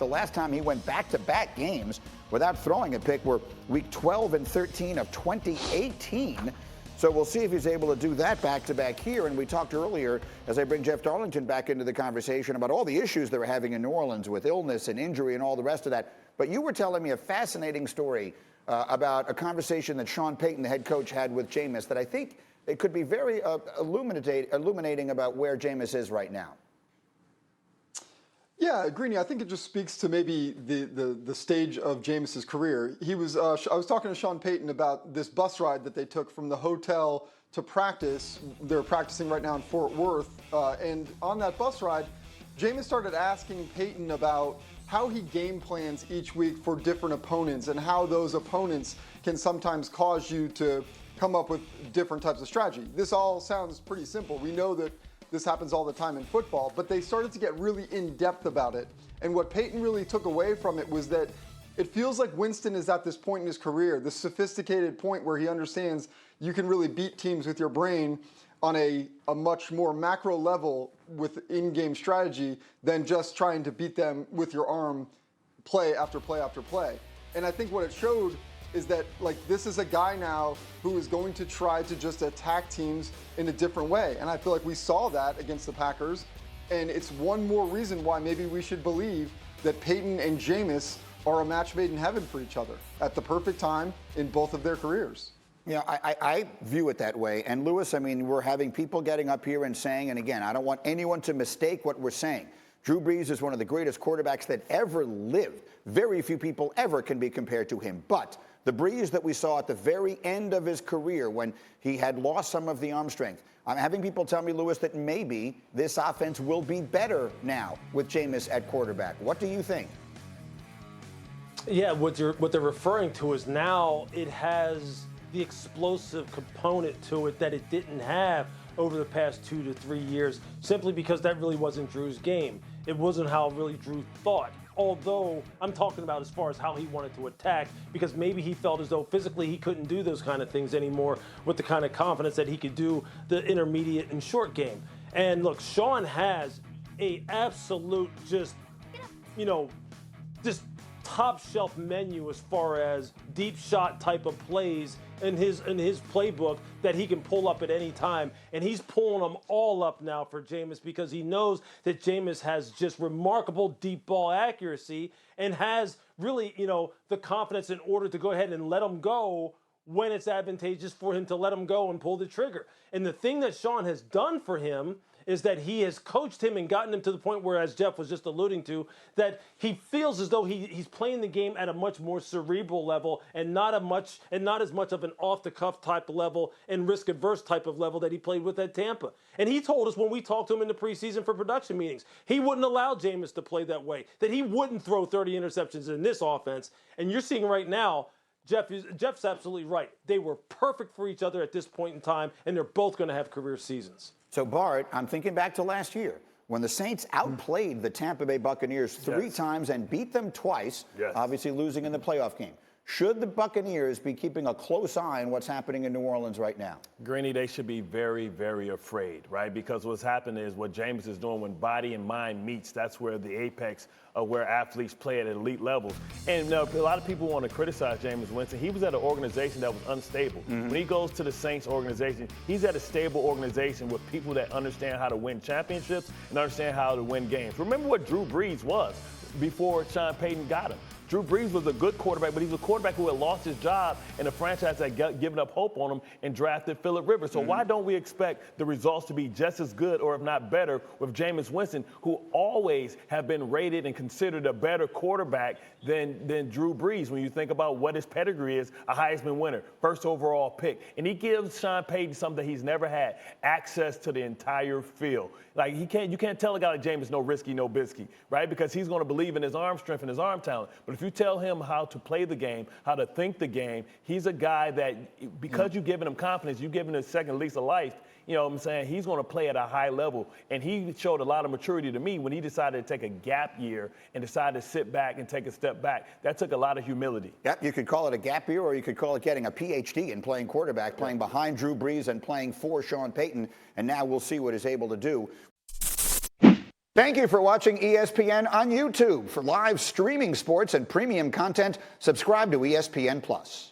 the last time he went back-to-back games without throwing a pick were week 12 and 13 of 2018. So we'll see if he's able to do that back-to-back here. And we talked earlier, as I bring Jeff Darlington back into the conversation, about all the issues they were having in New Orleans with illness and injury and all the rest of that. But you were telling me a fascinating story about a conversation that Sean Payton, the head coach, had with Jameis that I think it could be very illuminating about where Jameis is right now. Yeah, Greeny, I think it just speaks to maybe the stage of Jameis's career. He was I was talking to Sean Payton about this bus ride that they took from the hotel to practice. They're practicing right now in Fort Worth, and on that bus ride, Jameis started asking Payton about how he game plans each week for different opponents and how those opponents can sometimes cause you to come up with different types of strategy. This all sounds pretty simple. We know that this happens all the time in football, but they started to get really in-depth about it. And what Payton really took away from it was that it feels like Winston is at this point in his career, the sophisticated point where he understands you can really beat teams with your brain on a much more macro level with in-game strategy than just trying to beat them with your arm play after play after play. And I think what it showed is that, like, this is a guy now who is going to try to just attack teams in a different way. And I feel like we saw that against the Packers. And it's one more reason why maybe we should believe that Payton and Jameis are a match made in heaven for each other at the perfect time in both of their careers. Yeah, I view it that way. And Lewis, I mean, we're having people getting up here and saying, and again, I don't want anyone to mistake what we're saying. Drew Brees is one of the greatest quarterbacks that ever lived. Very few people ever can be compared to him. But the Brees that we saw at the very end of his career when he had lost some of the arm strength, I'm having people tell me, Lewis, that maybe this offense will be better now with Jameis at quarterback. What do you think? Yeah, what they're referring to is now it has the explosive component to it that it didn't have over the past 2 to 3 years, simply because that really wasn't Drew's game. It wasn't how really Drew thought. Although I'm talking about as far as how he wanted to attack, because maybe he felt as though physically he couldn't do those kind of things anymore with the kind of confidence that he could do the intermediate and short game. And look, Sean has a absolute just top shelf menu as far as deep shot type of plays in his playbook that he can pull up at any time. And he's pulling them all up now for Jameis because he knows that Jameis has just remarkable deep ball accuracy and has really, the confidence in order to go ahead and let him go when it's advantageous for him to let him go and pull the trigger. And the thing that Sean has done for him is that he has coached him and gotten him to the point where, as Jeff was just alluding to, that he feels as though he's playing the game at a much more cerebral level and not as much of an off-the-cuff type of level and risk-averse type of level that he played with at Tampa. And he told us when we talked to him in the preseason for production meetings, he wouldn't allow Jameis to play that way, that he wouldn't throw 30 interceptions in this offense. And you're seeing right now, Jeff's absolutely right. They were perfect for each other at this point in time, and they're both going to have career seasons. So, Bart, I'm thinking back to last year when the Saints outplayed the Tampa Bay Buccaneers three times and beat them twice, obviously losing in the playoff game. Should the Buccaneers be keeping a close eye on what's happening in New Orleans right now? Greeny, they should be very, very afraid, right? Because what's happening is what Jameis is doing when body and mind meets, that's where the apex of where athletes play at elite levels. And a lot of people want to criticize Jameis Winston. He was at an organization that was unstable. When he goes to the Saints organization, he's at a stable organization with people that understand how to win championships and understand how to win games. Remember what Drew Brees was before Sean Payton got him. Drew Brees was a good quarterback, but he's a quarterback who had lost his job and a franchise that had given up hope on him and drafted Phillip Rivers. So why don't we expect the results to be just as good or if not better with Jameis Winston, who always have been rated and considered a better quarterback than Drew Brees when you think about what his pedigree is, a Heisman winner, first overall pick. And he gives Sean Payton something he's never had, access to the entire field. Like you can't tell a guy like Jameis no risky, no bisky, right? Because he's going to believe in his arm strength and his arm talent. But if you tell him how to play the game, how to think the game, he's a guy that because you've given him confidence, you've given him a second lease of life, you know what I'm saying? He's going to play at a high level. And he showed a lot of maturity to me when he decided to take a gap year and decided to sit back and take a step back. That took a lot of humility. Yep, you could call it a gap year or you could call it getting a PhD in playing quarterback, playing behind Drew Brees and playing for Sean Payton. And now we'll see what he's able to do. Thank you for watching ESPN on YouTube. For live streaming sports and premium content, subscribe to ESPN+.